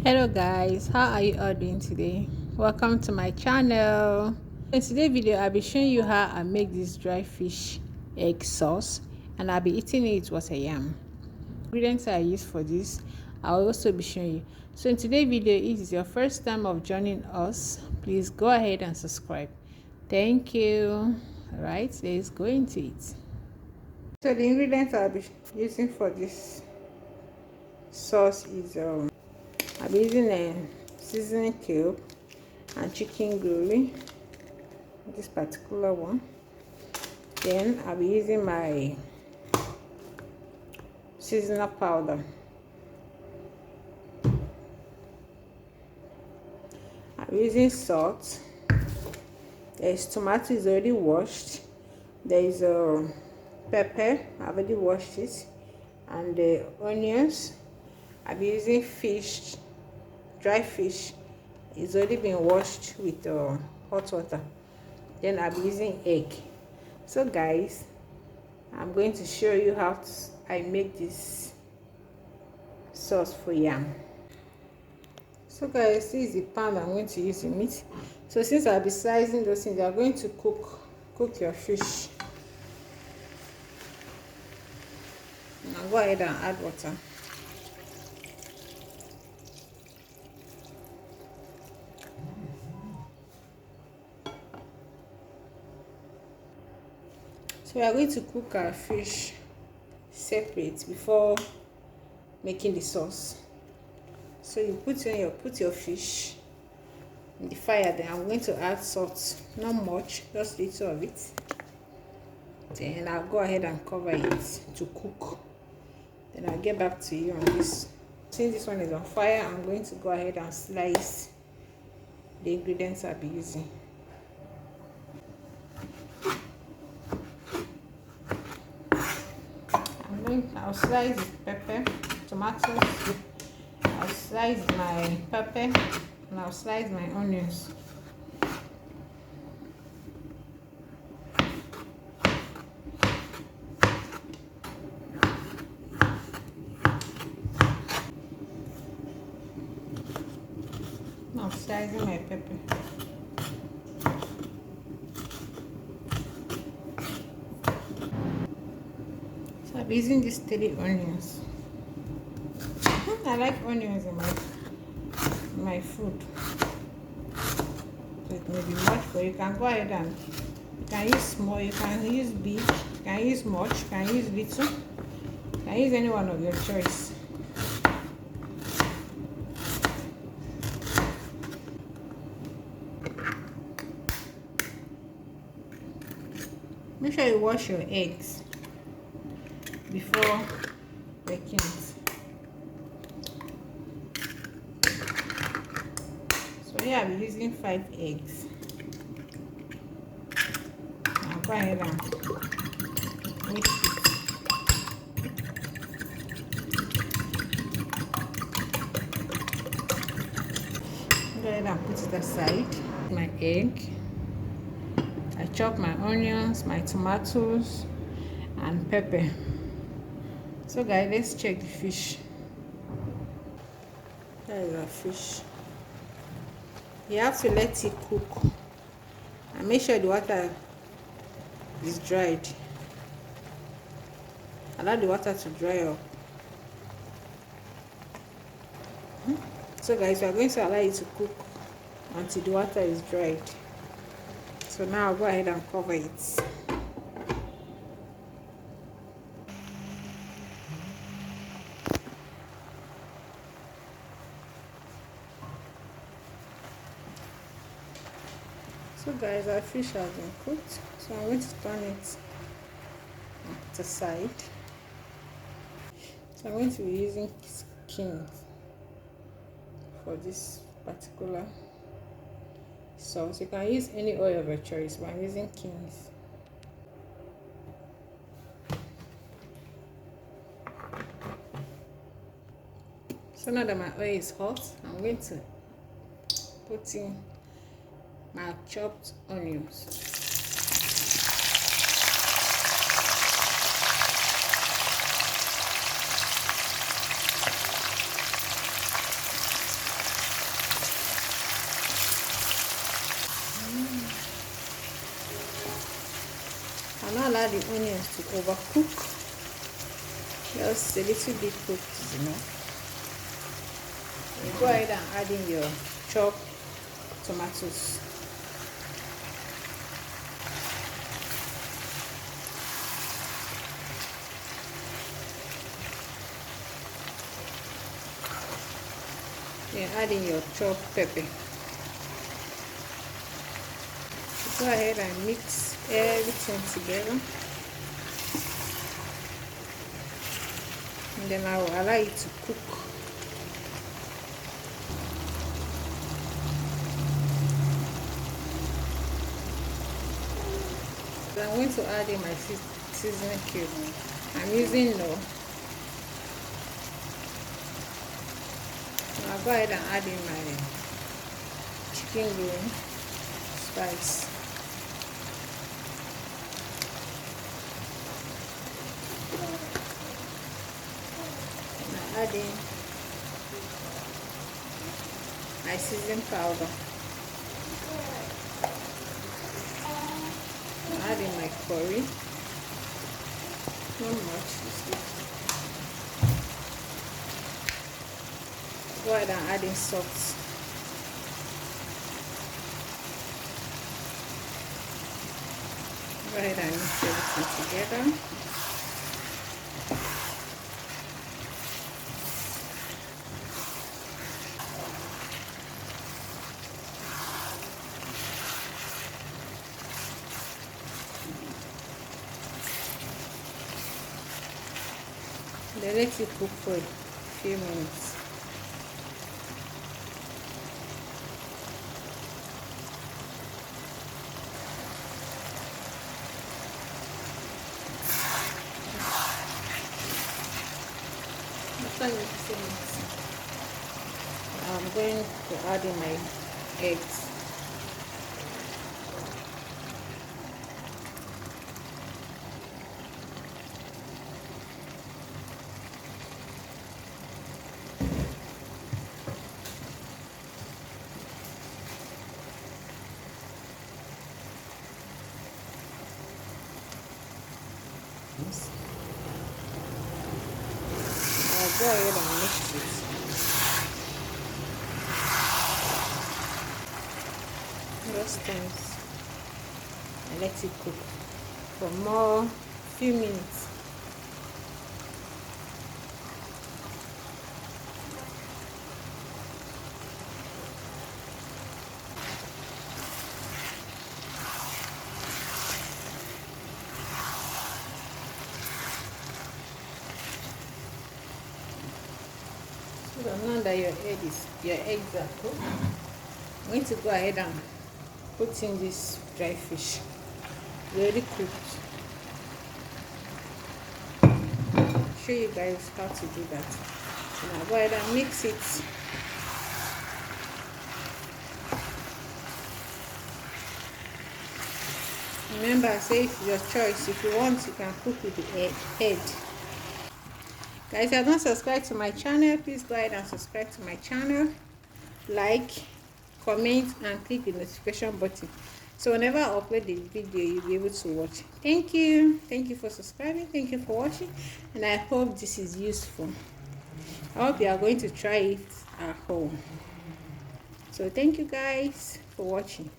Hello guys, how are you all doing today? Welcome to my channel. In today's video I'll be showing you how I make this dry fish egg sauce, and I'll be eating it with a yam. Ingredients I use for this I'll also be showing you. So in today's video, if it's your first time of joining us, please go ahead and subscribe. Thank you. Alright, let's go into it. So the ingredients I'll be using for this sauce is I'll be using a seasoning cube and chicken gravy, this particular one. Then I'll be using my seasoning powder. I'm using salt. There's tomato is already washed. There is pepper, I've already washed it, and the onions. I'll be using fish, dry fish. It's already been washed with hot water. Then I'll be using egg. So guys, I'm going to show you how I make this sauce for yam. So guys, this is the pan I'm going to use in meat. So since I'll be slicing those things, you're going to cook your fish. Now go ahead and add water. So we are going to cook our fish separate before making the sauce. So you put your fish in the fire. Then I'm going to add salt, not much, just little of it. Then I'll go ahead and cover it to cook. Then I'll get back to you on this. Since this one is on fire, I'm going to go ahead and slice the ingredients I'll be using. I'll slice the pepper, tomatoes. I'll slice my pepper, and I'll slice my onions. I'm slicing my pepper. So I'm using these 3 onions. I like onions in my food. So it may be much, but you can go ahead and you can use small, you can use big, you can use much, you can use little, you can use any one of your choice. Make sure you wash your eggs before baking it. So here I'm using 5 eggs. Now go ahead and mix it. Go ahead and put it aside. My egg. I chop my onions, my tomatoes, and pepper. So guys, let's check the fish. There is our fish. You have to let it cook and make sure the water is dried. Allow the water to dry up. So guys, we are going to allow it to cook until the water is dried. So now I'll go ahead and cover it. So guys, our fish has been cooked. So I'm going to turn it to the side. So I'm going to be using skin for this particular sauce. You can use any oil of your choice, but I'm using King's. So now that my oil is hot, I'm going to put in my chopped onions. not allow the onions to overcook. Just a little bit cooked is enough. You go ahead and add in your chopped tomatoes. Then add in your chopped pepper. Go ahead and mix everything together. And then I will allow it to cook. So I'm going to add in my seasoning cube. I'm using no. So I'll go ahead and add in my chicken green spice. Add in my seasoning powder. Add in my curry. Not much. Go ahead and add in salt. Go ahead and mix everything together. Then let it cook for a few minutes. After mixing it, I'm going to add in my eggs. I'll go ahead and mix it. Just things and let it cook for more few minutes. So now that your eggs are cooked, I'm going to go ahead and put in this dry fish. Very cooked. I'll show you guys how to do that. So now go ahead and mix it. Remember, say it's your choice. If you want, you can cook with the head. Guys, if you have not subscribed to my channel, please go ahead and subscribe to my channel. Like, comment, and click the notification button. So whenever I upload the video, you'll be able to watch. Thank you. Thank you for subscribing. Thank you for watching. And I hope this is useful. I hope you are going to try it at home. So thank you guys for watching.